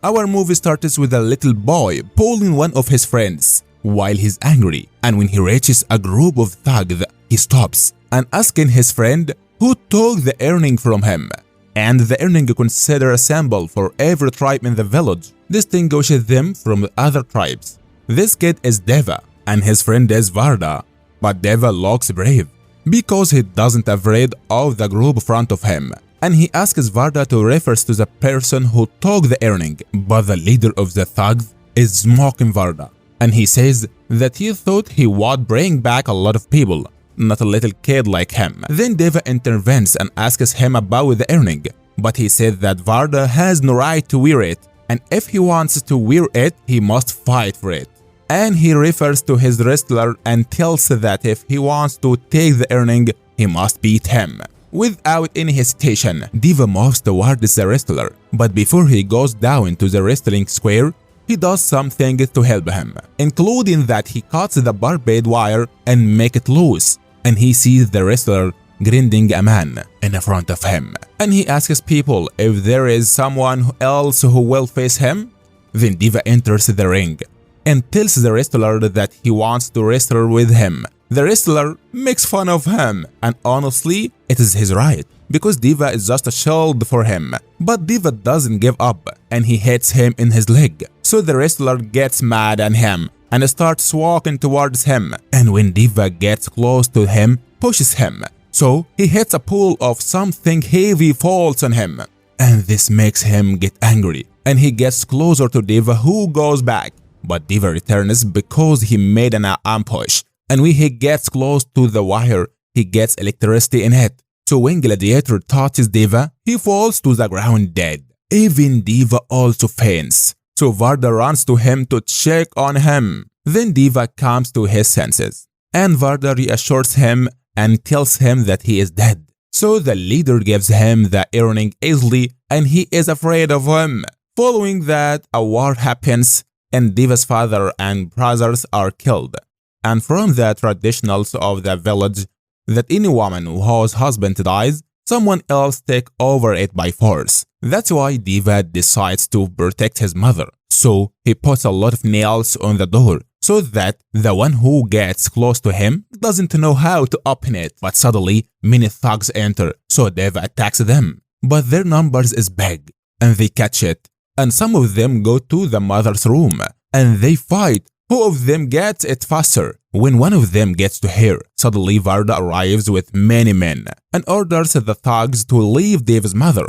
Our movie starts with a little boy pulling one of his friends while he's angry, and when he reaches a group of thugs, he stops and asking his friend who took the earring from him. And the earring considered a symbol for every tribe in the village, distinguishes them from the other tribes. This kid is Deva and his friend is Varda, but Deva looks brave because he doesn't afraid of the group in front of him, and he asks Varda to refer to the person who took the earring, but the leader of the thugs is mocking Varda, and he says that he thought he would bring back a lot of people, not a little kid like him. Then Deva intervenes and asks him about the earring, but he said that Varda has no right to wear it, and if he wants to wear it, he must fight for it. And he refers to his wrestler and tells that if he wants to take the earring, he must beat him. Without any hesitation, Deva moves towards the wrestler, but before he goes down into the wrestling square, he does something to help him, including that he cuts the barbed wire and make it loose, and he sees the wrestler grinding a man in front of him, and he asks people if there is someone else who will face him. Then Deva enters the ring and tells the wrestler that he wants to wrestle with him. The wrestler makes fun of him, and honestly, it is his right, because Deva is just a shield for him. But Deva doesn't give up, and he hits him in his leg. So the wrestler gets mad at him and starts walking towards him, and when Deva gets close to him, pushes him. So he hits a pool of something heavy falls on him, and this makes him get angry, and he gets closer to Deva, who goes back. But Deva returns because he made an ambush, and when he gets close to the wire, he gets electricity in it. So when Gladiator touches Deva, he falls to the ground dead. Even Deva also faints, so Varda runs to him to check on him. Then Deva comes to his senses, and Varda reassures him and tells him that he is dead. So the leader gives him the earring easily, and he is afraid of him. Following that, a war happens, and Deva's father and brothers are killed. And from the traditionals of the village, that any woman whose husband dies, someone else take over it by force. That's why Deva decides to protect his mother. So he puts a lot of nails on the door, so that the one who gets close to him doesn't know how to open it. But suddenly, many thugs enter, so Deva attacks them. But their numbers is big, and they catch it. And some of them go to the mother's room, and they fight. Who of them gets it faster? When one of them gets to her, suddenly Varda arrives with many men and orders the thugs to leave Deva's mother,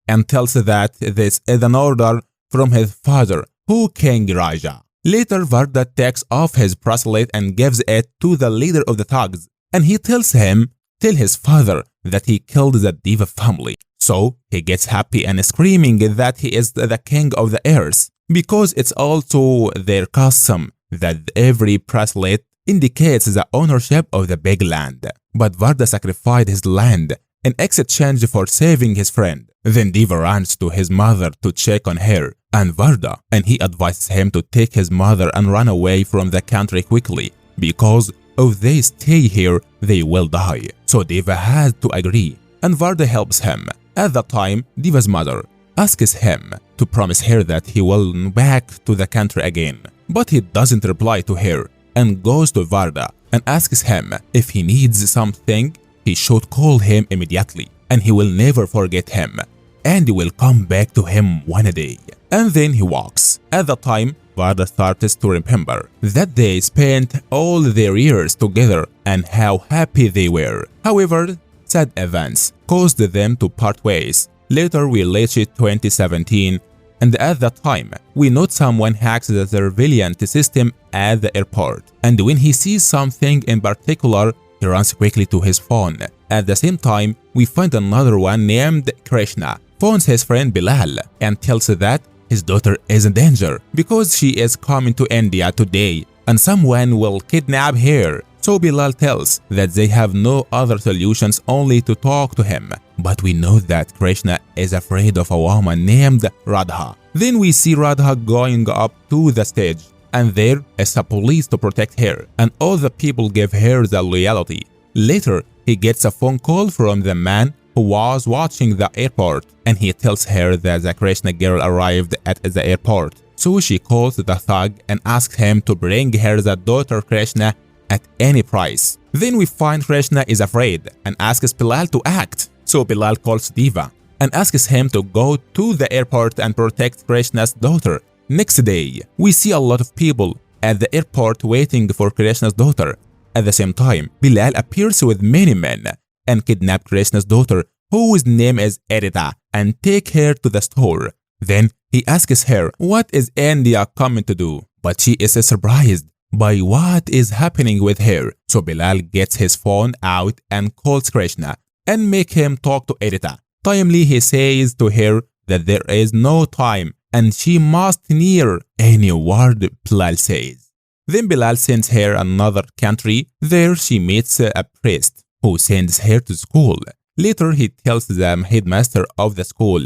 and tells that this is an order from his father, who King Raja. Later, Varda takes off his bracelet and gives it to the leader of the thugs, and he tells his father that he killed the Deva family. So he gets happy and screaming that he is the king of the earth, because it's also their custom that every bracelet indicates the ownership of the big land. But Varda sacrificed his land in exchange for saving his friend. Then Deva runs to his mother to check on her and Varda, and he advises him to take his mother and run away from the country quickly, because if they stay here, they will die. So Deva has to agree, and Varda helps him. At that time, Deva's mother asks him to promise her that he will back to the country again, but he doesn't reply to her and goes to Varda and asks him if he needs something, he should call him immediately, and he will never forget him, and he will come back to him one day. And then he walks. At that time, Varda starts to remember that they spent all their years together and how happy they were. However, sad events caused them to part ways. Later, we reached 2017, and at that time, we note someone hacks the surveillance system at the airport, and when he sees something in particular, he runs quickly to his phone. At the same time, we find another one named Krishna, phones his friend Bilal and tells that his daughter is in danger because she is coming to India today and someone will kidnap her. So Bilal tells that they have no other solutions, only to talk to him. But we know that Krishna is afraid of a woman named Radha. Then we see Radha going up to the stage, and there is a police to protect her, and all the people give her the loyalty. Later, he gets a phone call from the man who was watching the airport, and he tells her that the Krishna girl arrived at the airport. So she calls the thug and asks him to bring her the daughter Krishna at any price. Then we find Krishna is afraid and asks Bilal to act. So Bilal calls Deva and asks him to go to the airport and protect Krishna's daughter. Next day, we see a lot of people at the airport waiting for Krishna's daughter. At the same time, Bilal appears with many men and kidnaps Krishna's daughter, whose name is Edita, and take her to the store. Then he asks her what is India coming to do, but she is surprised by what is happening with her. So Bilal gets his phone out and calls Krishna and make him talk to Edita. Timely, he says to her that there is no time and she must hear any word Bilal says. Then Bilal sends her another country. There she meets a priest who sends her to school. Later, he tells the headmaster of the school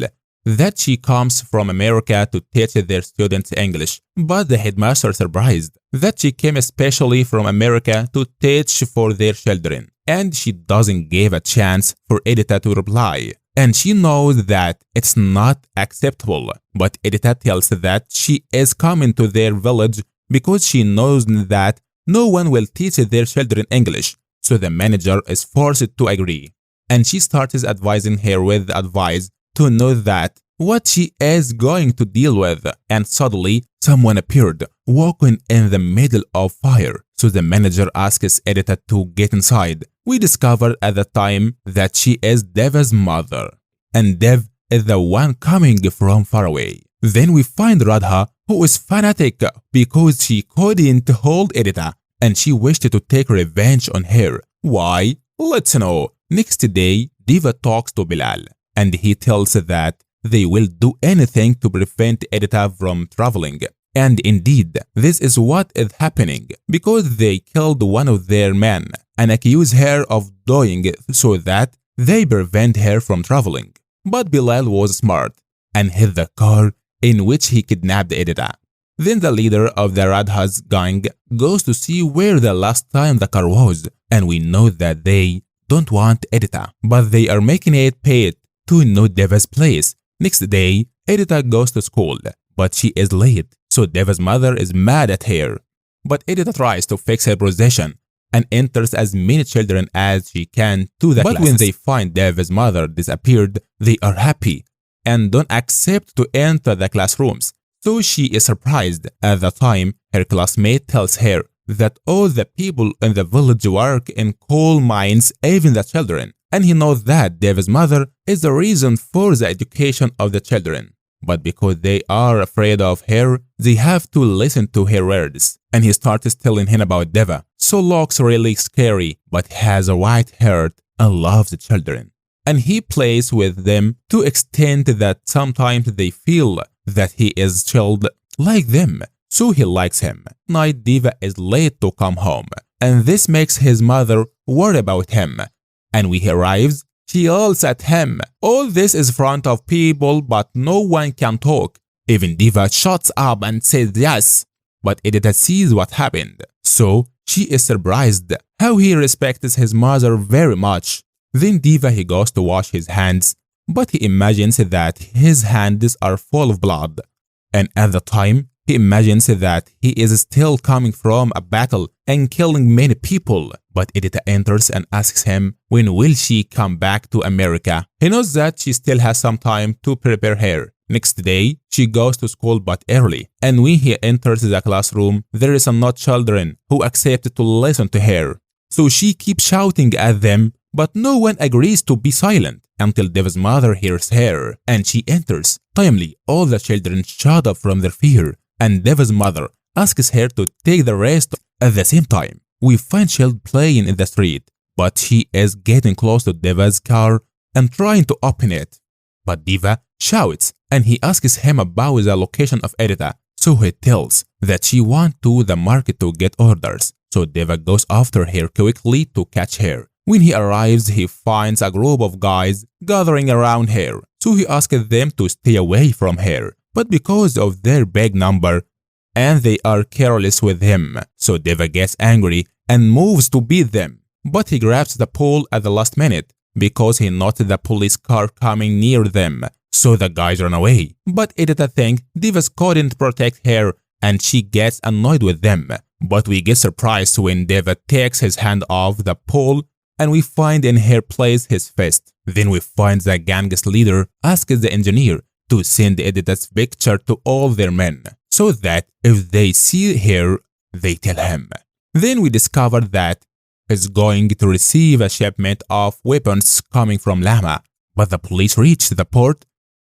that she comes from America to teach their students English, but the headmaster is surprised that she came especially from America to teach for their children, and she doesn't give a chance for Edita to reply. And she knows that it's not acceptable, but Edita tells that she is coming to their village because she knows that no one will teach their children English, so the manager is forced to agree. And she starts advising her with advice to know that what she is going to deal with, and suddenly someone appeared, walking in the middle of fire. So the manager asks Edita to get inside. We discovered at the time that she is Deva's mother, and Dev is the one coming from far away. Then we find Radha, who is fanatic because she couldn't hold Edita, and she wished to take revenge on her. Why? Let's know. Next day, Deva talks to Bilal, and he tells that they will do anything to prevent Edita from traveling. And indeed, this is what is happening, because they killed one of their men and accuse her of doing it so that they prevent her from traveling. But Bilal was smart and hid the car in which he kidnapped Edita. Then the leader of the Radha's gang goes to see where the last time the car was, and we know that they don't want Edita, but they are making it pay to know Deva's place. Next day, Edita goes to school, but she is late, so Deva's mother is mad at her. But Edita tries to fix her position and enters as many children as she can to the classes. But when they find Deva's mother disappeared, they are happy and don't accept to enter the classrooms. So she is surprised. At the time, her classmate tells her that all the people in the village work in coal mines, even the children. And he knows that Deva's mother is the reason for the education of the children. But because they are afraid of her, they have to listen to her words. And he starts telling him about Deva. So looks really scary, but has a white heart and loves the children. And he plays with them to extent that sometimes they feel that he is chilled like them. So he likes him. Night, Deva is late to come home, and this makes his mother worry about him. And when he arrives, she yells at him. All this is in front of people, but no one can talk. Even Deva shuts up and says yes, but Edita sees what happened. So she is surprised how he respects his mother very much. Then Deva he goes to wash his hands, but he imagines that his hands are full of blood. And at the time, he imagines that he is still coming from a battle and killing many people. But Edita enters and asks him when will she come back to America. He knows that she still has some time to prepare her. Next day, she goes to school but early. And when he enters the classroom, there is not children who accept to listen to her. So she keeps shouting at them, but no one agrees to be silent until Deva's mother hears her and she enters. Timely, all the children shut up from their fear, and Deva's mother asks her to take the rest. At the same time, we find Shield playing in the street, but she is getting close to Deva's car and trying to open it. But Deva shouts and he asks him about the location of Edita, so he tells that she went to the market to get orders. So Deva goes after her quickly to catch her. When he arrives, he finds a group of guys gathering around her, so he asks them to stay away from her. But because of their big number, and they are careless with him, so Deva gets angry and moves to beat them. But he grabs the pole at the last minute because he noted the police car coming near them, so the guys run away. But Edita thinks Deva couldn't protect her and she gets annoyed with them. But we get surprised when Deva takes his hand off the pole and we find in her place his fist. Then we find the gang's leader asks the engineer to send Edita's picture to all their men, so that if they see her, they tell him. Then we discover that he's going to receive a shipment of weapons coming from Lama, but the police reach the port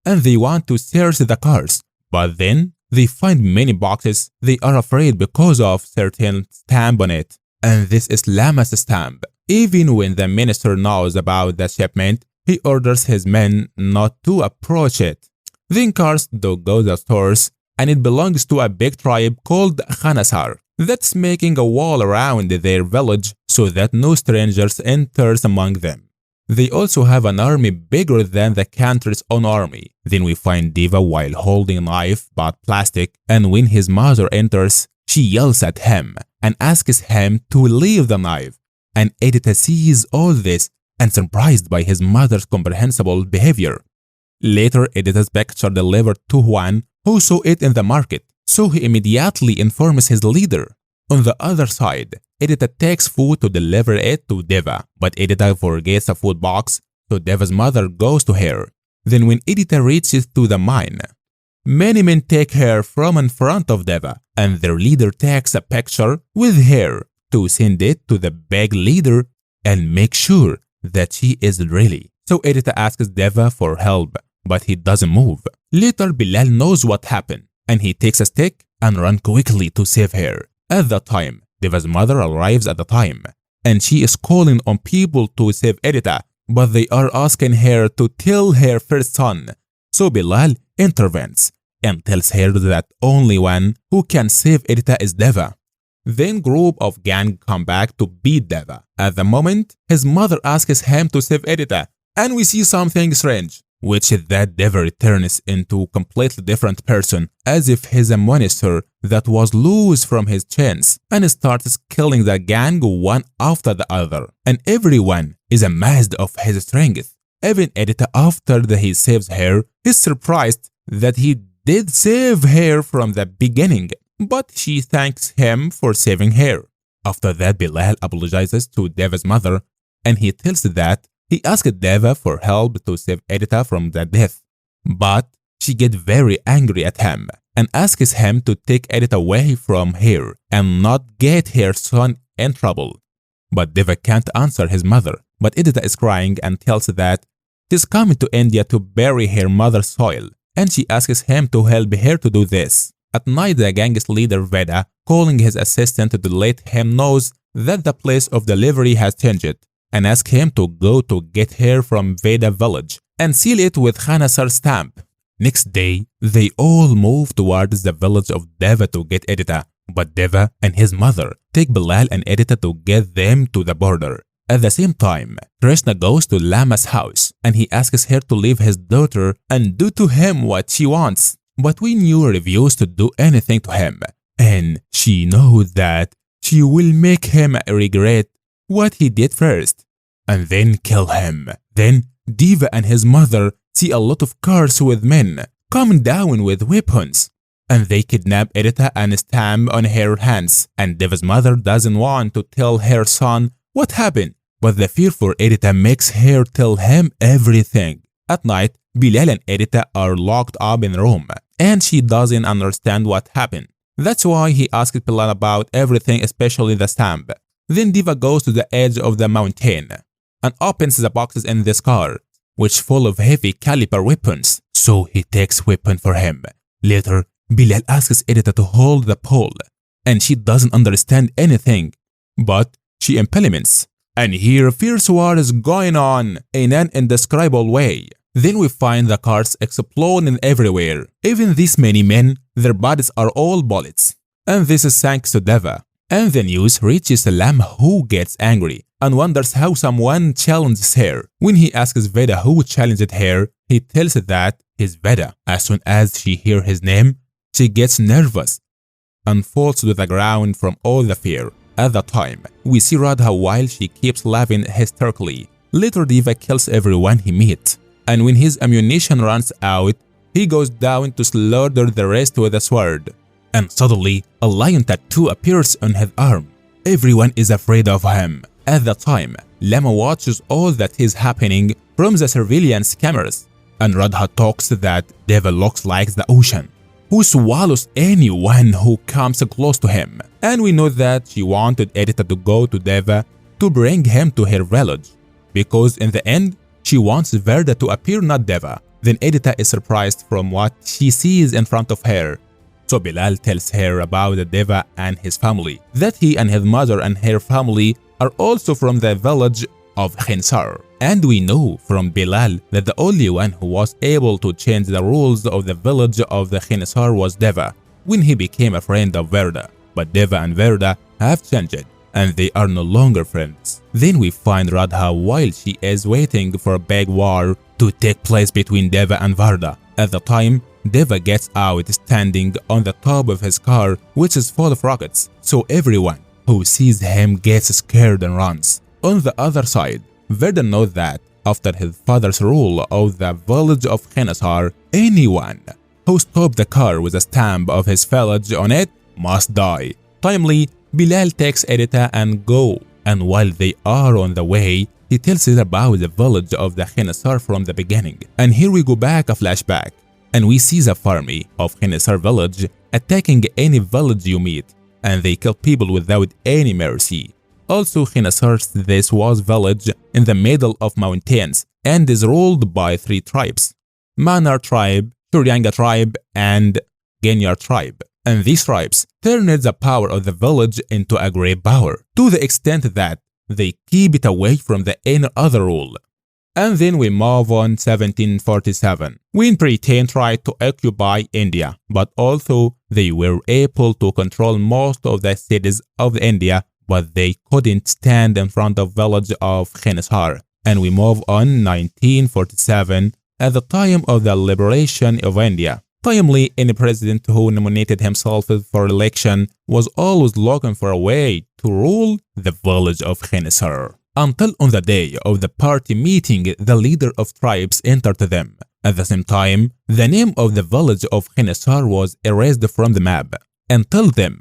and they want to search the cars, but then they find many boxes. They are afraid because of certain stamp on it, and this is Lama's stamp. Even when the minister knows about the shipment, he orders his men not to approach it. Then cars do go to the stores, and it belongs to a big tribe called Khansaar that's making a wall around their village so that no strangers enters among them. They also have an army bigger than the country's own army. Then we find Deva while holding a knife but plastic, and when his mother enters, she yells at him and asks him to leave the knife. And Edita sees all this and surprised by his mother's comprehensible behavior. Later, Edita's picture delivered to Juan, who saw it in the market, so he immediately informs his leader. On the other side, Edita takes food to deliver it to Deva, but Edita forgets a food box, so Deva's mother goes to her. Then when Edita reaches to the mine, many men take her from in front of Deva, and their leader takes a picture with her to send it to the big leader and make sure that she is really. So Edita asks Deva for help, but he doesn't move. Later, Bilal knows what happened, and he takes a stick and runs quickly to save her. At that time, Deva's mother arrives at the time, and she is calling on people to save Edita, but they are asking her to tell her first son. So Bilal intervenes and tells her that only one who can save Edita is Deva. Then group of gang come back to beat Deva. At the moment, his mother asks him to save Edita, and we see something strange, which is that Deva returns into a completely different person, as if he's a monster that was loose from his chains, and starts killing the gang one after the other, and everyone is amazed of his strength. Even Edita, after he saves her, is surprised that he did save her from the beginning, but she thanks him for saving her. After that, Bilal apologizes to Deva's mother, and he tells that he asked Deva for help to save Edita from the death, but she gets very angry at him and asks him to take Edita away from her and not get her son in trouble. But Deva can't answer his mother, but Edita is crying and tells that she's coming to India to bury her mother's soil, and she asks him to help her to do this. At night, the gang's leader Veda, calling his assistant to let him know that the place of delivery has changed, and ask him to go to get her from Veda village and seal it with Khansaar stamp. Next day, they all move towards the village of Deva to get Edita, but Deva and his mother take Bilal and Edita to get them to the border. At the same time, Krishna goes to Lama's house and he asks her to leave his daughter and do to him what she wants. But Winnie refuses to do anything to him, and she knows that she will make him regret what he did first, and then kill him. Then Deva and his mother see a lot of cars with men coming down with weapons, and they kidnap Edita and stamp on her hands, and Deva's mother doesn't want to tell her son what happened, but the fear for Edita makes her tell him everything. At night, Bilal and Edita are locked up in a room, and she doesn't understand what happened. That's why he asks Bilal about everything, especially the stamp. Then Deva goes to the edge of the mountain and opens the boxes in this car, which full of heavy caliber weapons, so he takes weapon for him. Later, Bilal asks Edita to hold the pole, and she doesn't understand anything, but she implements. And here fierce war is going on in an indescribable way. Then we find the cars exploding everywhere. Even these many men, their bodies are all bullets. And this is thanks to Deva. And the news reaches Lama, who gets angry and wonders how someone challenges her. When he asks Veda who challenged her, he tells that he's Veda. As soon as she hears his name, she gets nervous and falls to the ground from all the fear. At that time, we see Radha while she keeps laughing hysterically, Later, Deva kills everyone he meets, and when his ammunition runs out, he goes down to slaughter the rest with a sword. And suddenly, a lion tattoo appears on his arm. Everyone is afraid of him. At the time, Lama watches all that is happening from the surveillance cameras, and Radha talks that Deva looks like the ocean, who swallows anyone who comes close to him. And we know that she wanted Edita to go to Deva to bring him to her village, because in the end, she wants Verda to appear, not Deva. Then Edita is surprised from what she sees in front of her. So Bilal tells her about the Deva and his family, that he and his mother and her family are also from the village of Khansaar. And we know from Bilal that the only one who was able to change the rules of the village of the Khansaar was Deva, when he became a friend of Verda. But Deva and Verda have changed, and they are no longer friends. Then we find Radha while she is waiting for a big war to take place between Deva and Verda. At the time, Deva gets out standing on the top of his car, which is full of rockets, so everyone who sees him gets scared and runs. On the other side, Verda knows that after his father's rule of the village of Khansaar, anyone who stops the car with a stamp of his village on it must die. Timely, Bilal takes Edita and go, and while they are on the way, he tells her about the village of the Khansaar from the beginning. And here we go back a flashback, and we see the army of Khansaar village attacking any village you meet, and they kill people without any mercy. Also, Khansaar this was village in the middle of mountains and is ruled by 3 tribes: Mannaar tribe, Suryanga tribe, and Ganyar tribe. And these tribes turned the power of the village into a great power, to the extent that they keep it away from the any other rule. And then we move on 1747, when Britain tried to occupy India, but also they were able to control most of the cities of India, but they couldn't stand in front of the village of Khansaar. And we move on 1947, at the time of the liberation of India. Timely, any president who nominated himself for election was always looking for a way to rule the village of Khansaar. Until on the day of the party meeting, the leader of tribes entered them. At the same time, the name of the village of Khansaar was erased from the map, and told them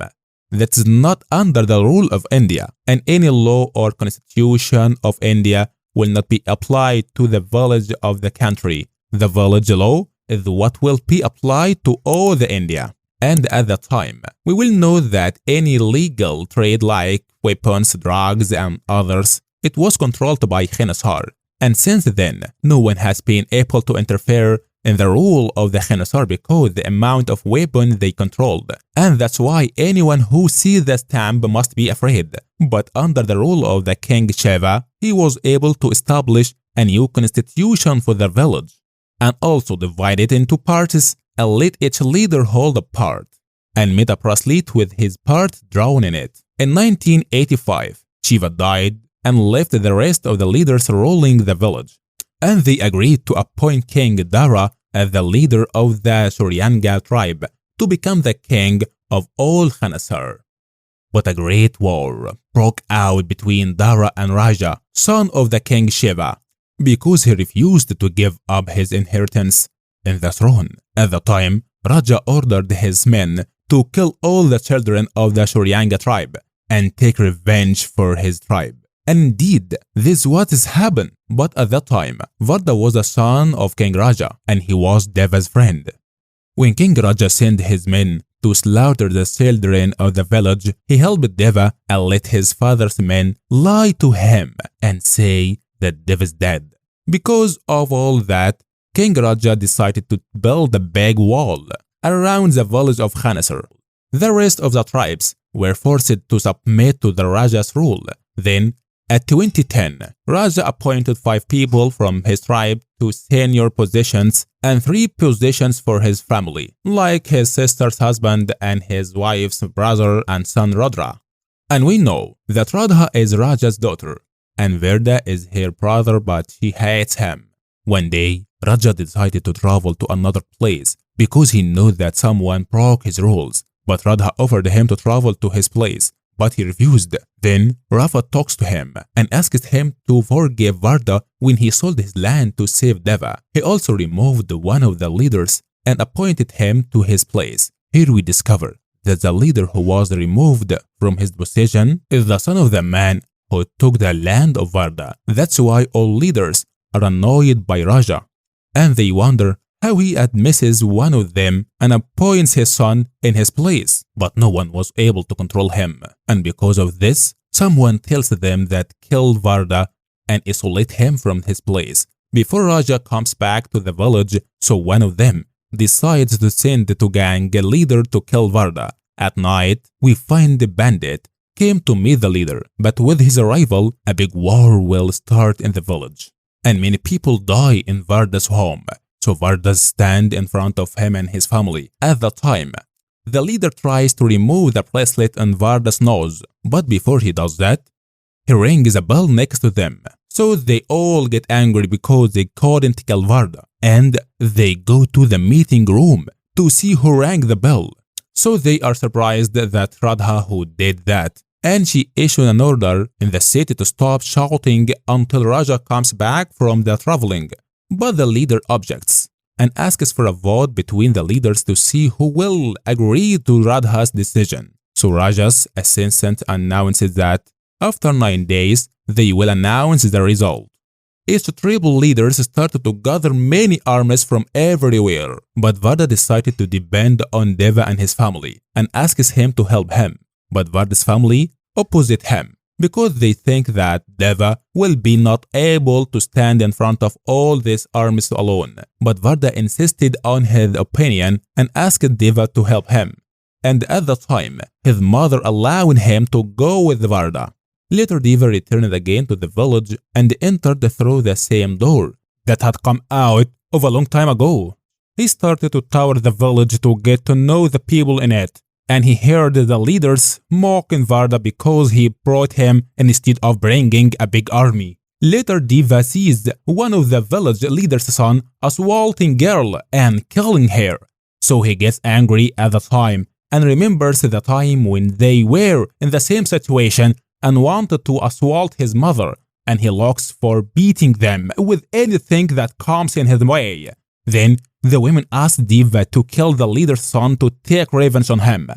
that is not under the rule of India, and any law or constitution of India will not be applied to the village of the country. The village law is what will be applied to all the India. And at the time, we will know that any legal trade like weapons, drugs, and others, it was controlled by Khansaar. And since then, no one has been able to interfere in the rule of the Khansaar because the amount of weapons they controlled. And that's why anyone who sees the stamp must be afraid. But under the rule of the King Shiva, he was able to establish a new constitution for the village, and also divide it into parts and let each leader hold a part, and made a bracelet with his part drawn in it. In 1985, Shiva died and left the rest of the leaders ruling the village, and they agreed to appoint King Dara as the leader of the Suryanga tribe to become the king of all Khansaar. But a great war broke out between Dara and Raja, son of the King Shiva, because he refused to give up his inheritance in the throne. At the time, Raja ordered his men to kill all the children of the Suryanga tribe and take revenge for his tribe. And indeed, this what has happened. But at that time, Varda was a son of King Raja, and he was Deva's friend. When King Raja sent his men to slaughter the children of the village, he helped Deva and let his father's men lie to him and say that Deva is dead. Because of all that, King Raja decided to build a big wall around the village of Khansaar. The rest of the tribes were forced to submit to the Raja's rule. Then, at 2010, Raja appointed 5 people from his tribe to senior positions and 3 positions for his family, like his sister's husband and his wife's brother and son Rudra. And we know that Radha is Raja's daughter, and Verda is her brother, but she hates him. One day, Raja decided to travel to another place because he knew that someone broke his rules, but Radha offered him to travel to his place, but he refused. Then Rafa talks to him and asks him to forgive Varda when he sold his land to save Deva. He also removed one of the leaders and appointed him to his place. Here we discover that the leader who was removed from his position is the son of the man who took the land of Varda. That's why all leaders are annoyed by Raja, and they wonder how he dismisses one of them and appoints his son in his place. But no one was able to control him, and because of this, someone tells them that kill Varda and isolate him from his place before Raja comes back to the village. So one of them decides to send to gang a leader to kill Varda. At night, we find the bandit came to meet the leader, but with his arrival, a big war will start in the village, and many people die in Varda's home. So Varda stands in front of him and his family. At the time, the leader tries to remove the bracelet on Varda's nose, but before he does that, he rings a bell next to them. So they all get angry because they couldn't kill Varda, and they go to the meeting room to see who rang the bell. So they are surprised that Radha who did that, and she issued an order in the city to stop shouting until Raja comes back from the traveling. But the leader objects and asks for a vote between the leaders to see who will agree to Radha's decision. So Raja's assistant announces that after 9 days, they will announce the result. Each tribal leaders started to gather many armies from everywhere, but Varda decided to depend on Deva and his family and asks him to help him. But Varda's family opposed him because they think that Deva will be not able to stand in front of all these armies alone. But Varda insisted on his opinion and asked Deva to help him. And at the time, his mother allowed him to go with Varda. Later, Deva returned again to the village and entered through the same door that had come out of a long time ago. He started to tour the village to get to know the people in it, and he heard the leaders mocking Varda because he brought him instead of bringing a big army. Later, Deva sees one of the village leader's son assaulting girl and killing her. So he gets angry at the time and remembers the time when they were in the same situation and wanted to assault his mother, and he looks for beating them with anything that comes in his way. Then the women ask Deva to kill the leader's son to take revenge on him.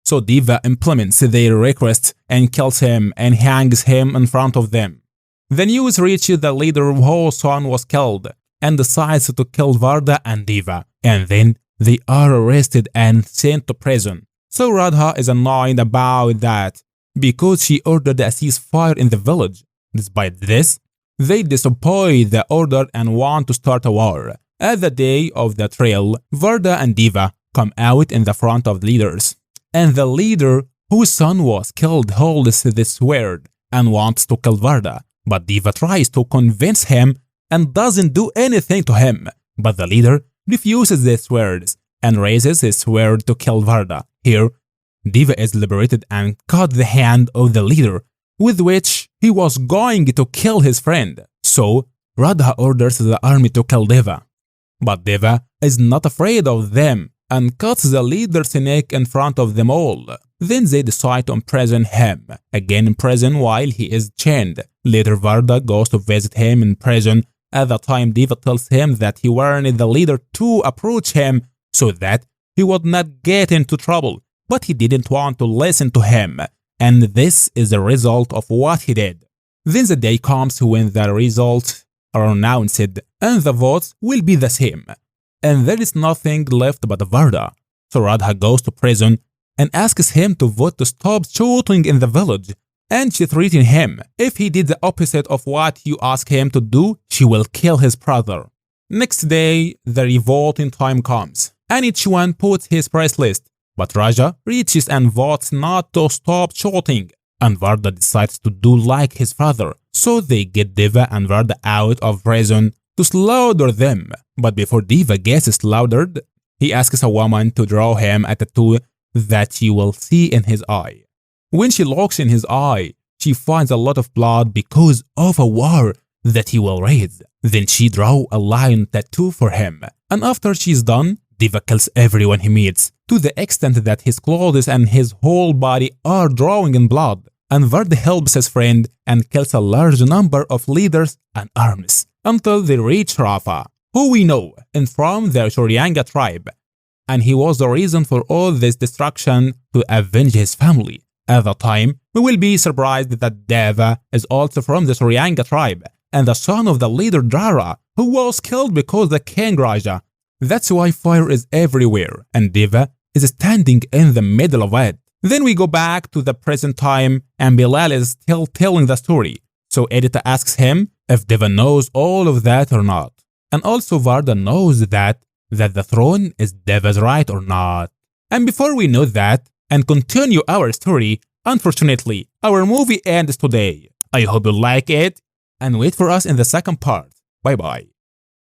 So Deva implements their request and kills him and hangs him in front of them. The news reaches the leader whose son was killed and decides to kill Varda and Deva, and then they are arrested and sent to prison. So Radha is annoyed about that because she ordered a ceasefire in the village. Despite this, they disobey the order and want to start a war. At the day of the trial, Varda and Deva come out in the front of the leaders, and the leader whose son was killed holds the sword and wants to kill Varda, but Deva tries to convince him and doesn't do anything to him. But the leader refuses the swords and raises his sword to kill Varda. Here, Deva is liberated and cut the hand of the leader, with which he was going to kill his friend. So Radha orders the army to kill Deva. But Deva is not afraid of them and cuts the leader's neck in front of them all. Then they decide to imprison him, again in prison while he is chained. Later Varda goes to visit him in prison. At the time, Deva tells him that he warned the leader to approach him so that he would not get into trouble. But he didn't want to listen to him, and this is the result of what he did. Then the day comes when the results are announced and the votes will be the same, and there is nothing left but Varda. So Radha goes to prison and asks him to vote to stop shooting in the village, and she threatens him. If he did the opposite of what you ask him to do, she will kill his brother. Next day, the revolting time comes, and each one puts his price list. But Raja reaches and votes not to stop shooting, and Varda decides to do like his father. So they get Deva and Varda out of prison to slaughter them. But before Deva gets slaughtered, he asks a woman to draw him a tattoo that she will see in his eye. When she looks in his eye, she finds a lot of blood because of a war that he will raise. Then she draws a lion tattoo for him, and after she's done, Deva kills everyone he meets, to the extent that his clothes and his whole body are drawing in blood. And Vard helps his friend and kills a large number of leaders and armies until they reach Rafa, who we know is from the Shoryanga tribe. And he was the reason for all this destruction to avenge his family. At the time, we will be surprised that Deva is also from the Shoryanga tribe and the son of the leader Dara, who was killed because the king Raja. That's why fire is everywhere and Deva is standing in the middle of it. Then we go back to the present time and Bilal is still telling the story. So editor asks him if Deva knows all of that or not. And also Varda knows that the throne is Deva's right or not. And before we know that and continue our story, unfortunately, our movie ends today. I hope you like it and wait for us in the second part. Bye bye.